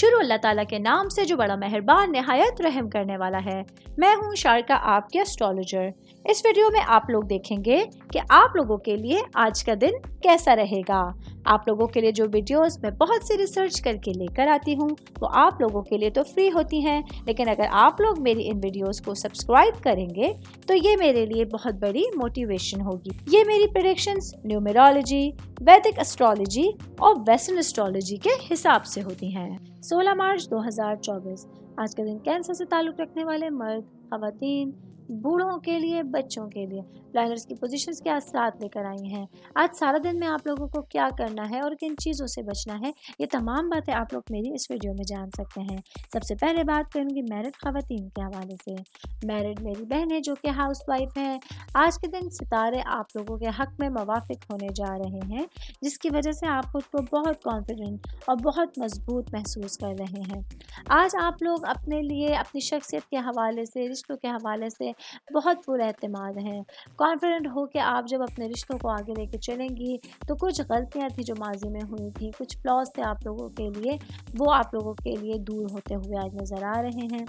शुरू अल्लाह ताला के नाम से जो बड़ा मेहरबान निहायत रहम करने वाला है। मैं हूँ शारिका, आपके एस्ट्रोलॉजर। इस वीडियो में आप लोग देखेंगे कि आप लोगों के लिए आज का दिन कैसा रहेगा। आप लोगों के लिए जो वीडियोस मैं बहुत सी रिसर्च करके लेकर आती हूँ वो आप लोगों के लिए तो फ्री होती हैं, लेकिन अगर आप लोग मेरी इन वीडियोस को सब्सक्राइब करेंगे तो ये मेरे लिए बहुत बड़ी मोटिवेशन होगी। ये मेरी प्रेडिक्शंस न्यूमेरोलॉजी, वैदिक एस्ट्रोलॉजी और वेस्टर्न एस्ट्रोलॉजी के हिसाब से होती हैं। 16 मार्च 2024 आज का दिन कैंसर से ताल्लुक़ रखने वाले मर्द, ख़वातीन, बूढ़ों के लिए, बच्चों के लिए प्लैनेट्स की पोजीशंस के असरात लेकर आई हैं। आज सारा दिन में आप लोगों को क्या करना है और किन चीज़ों से बचना है, ये तमाम बातें आप लोग मेरी इस वीडियो में जान सकते हैं। सबसे पहले बात करूंगी मैरिड ख़वातीन के हवाले से। मैरिड मेरी बहन है जो कि हाउस वाइफ है। आज के दिन सितारे आप लोगों के हक़ में मवाफ़िक होने जा रहे हैं, जिसकी वजह से आप खुद को बहुत कॉन्फिडेंट और बहुत मजबूत महसूस कर रहे हैं। आज आप लोग अपने लिए, अपनी शख्सियत के हवाले से, रिश्तों के हवाले से बहुत पुरएतमाद हैं। कॉन्फिडेंट हो कि आप जब अपने रिश्तों को आगे लेके चलेंगी तो कुछ गलतियां थी जो माजी में हुई थी, कुछ फ्लॉज थे आप लोगों के लिए, वो आप लोगों के लिए दूर होते हुए आज नज़र आ रहे हैं।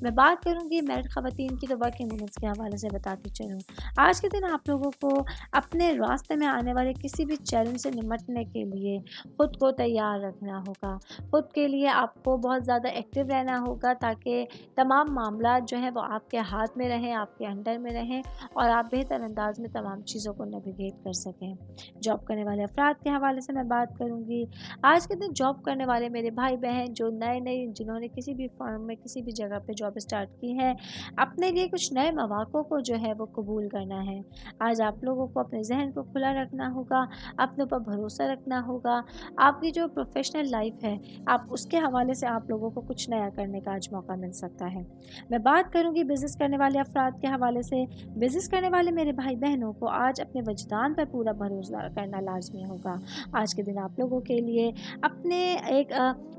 मैं बात करूंगी मैरिड ख़वातीन की तो वर्किंग वुमेन्स के हवाले से बताती चलूँ। आज के दिन आप लोगों को अपने रास्ते में आने वाले किसी भी चैलेंज से निमटने के लिए खुद को तैयार रखना होगा। खुद के लिए आपको बहुत ज़्यादा एक्टिव रहना होगा ताकि तमाम मामला जो है वो आपके हाथ में रहें, आपके अंडर में रहें और आप बेहतर अंदाज में तमाम चीज़ों को नेविगेट कर सकें। जॉब करने वाले अफराद के हवाले से मैं बात करूंगी। आज के दिन जॉब करने वाले मेरे भाई बहन जो नए जिन्होंने किसी भी फर्म में, किसी भी जगह पे जॉब स्टार्ट की है, अपने लिए कुछ नए मौक़ों को जो है वो कबूल करना है। आज आप लोगों को अपने जहन को खुला रखना होगा, अपने ऊपर भरोसा रखना होगा। आपकी जो प्रोफेशनल लाइफ है, आप उसके हवाले से आप लोगों को कुछ नया करने का आज मौका मिल सकता है। मैं बात करूंगी बिज़नेस करने वाले अफराद के हवाले से। बिज़नेस करने वाले मेरे भाई बहनों को आज अपने वजदान पर पूरा भरोसा करना लाजमी होगा। आज के दिन आप लोगों के लिए अपने एक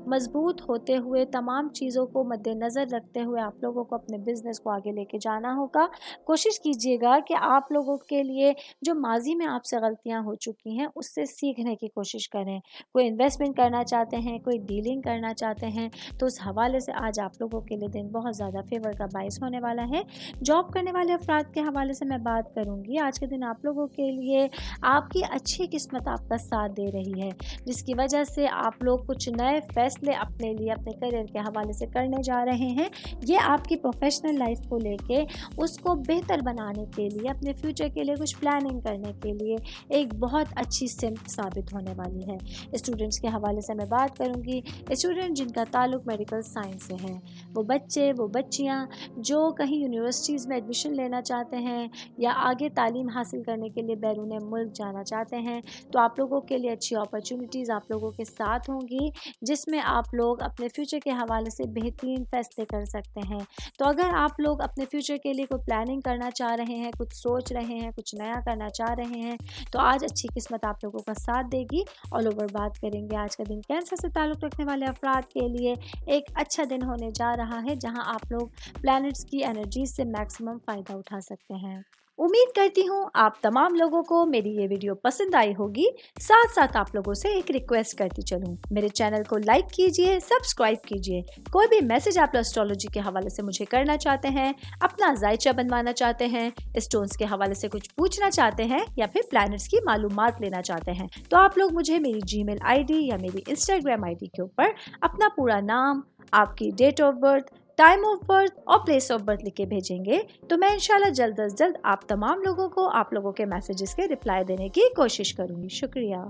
मजबूत होते हुए तमाम चीज़ों को मद्देनज़र रखते हुए आप लोगों को अपने बिज़नेस को आगे लेके जाना होगा। कोशिश कीजिएगा कि आप लोगों के लिए जो माजी में आपसे गलतियां हो चुकी हैं उससे सीखने की कोशिश करें। कोई इन्वेस्टमेंट करना चाहते हैं, कोई डीलिंग करना चाहते हैं, तो उस हवाले से आज आप लोगों के लिए दिन बहुत ज़्यादा फेवर का बाइस होने वाला है। जॉब करने वाले अफराद के हवाले से मैं बात करूंगी। आज के दिन आप लोगों के लिए आपकी अच्छी किस्मत आपका साथ दे रही है, जिसकी वजह से आप लोग कुछ नए फैसले अपने लिए, अपने करियर के हवाले से करने जा रहे हैं। ये आपकी प्रोफेशनल लाइफ को लेके उसको बेहतर बनाने के लिए, अपने फ्यूचर के लिए कुछ प्लानिंग करने के लिए एक बहुत अच्छी सिमत साबित होने वाली है। स्टूडेंट्स के हवाले से मैं बात करूंगी। स्टूडेंट जिनका ताल्लुक मेडिकल साइंस से है, वो बच्चे, वो बच्चियाँ जो कहीं यूनिवर्सिटीज़ में एडमिशन लेना चाहते हैं या आगे तालीम हासिल करने के लिए बैरून मुल्क जाना चाहते हैं, तो आप लोगों के लिए अच्छी अपॉर्चुनिटीज़ आप लोगों के साथ होंगी, जिसमें आप लोग अपने फ्यूचर के हवाले से बेहतरीन फैसले कर सकते हैं। तो अगर आप लोग अपने फ्यूचर के लिए कोई प्लानिंग करना चाह रहे हैं, कुछ सोच रहे हैं, कुछ नया करना चाह रहे हैं, तो आज अच्छी किस्मत आप लोगों का साथ देगी। ऑल ओवर बात करेंगे आज का दिन कैंसर से ताल्लुक़ रखने वाले अफराद के लिए एक अच्छा दिन होने जा रहा है, जहां आप लोग प्लैनेट्स की एनर्जी से मैक्सिमम फ़ायदा उठा सकते हैं। उम्मीद करती हूँ आप तमाम लोगों को मेरी ये वीडियो पसंद आई होगी। साथ साथ आप लोगों से एक रिक्वेस्ट करती चलूँ, मेरे चैनल को लाइक कीजिए, सब्सक्राइब कीजिए। कोई भी मैसेज आप एस्ट्रोलॉजी के हवाले से मुझे करना चाहते हैं, अपना जायचा बनवाना चाहते हैं, स्टोन्स के हवाले से कुछ पूछना चाहते हैं या फिर प्लैनेट्स की मालूमात लेना चाहते हैं, तो आप लोग मुझे मेरी जीमेल आईडी या मेरी इंस्टाग्राम आईडी के ऊपर अपना पूरा नाम, आपकी date of birth, time of birth और प्लेस ऑफ बर्थ लिख के भेजेंगे, तो मैं इंशाल्लाह जल्द अज जल्द आप तमाम लोगों को, आप लोगों के मैसेजेस के रिप्लाई देने की कोशिश करूँगी। शुक्रिया।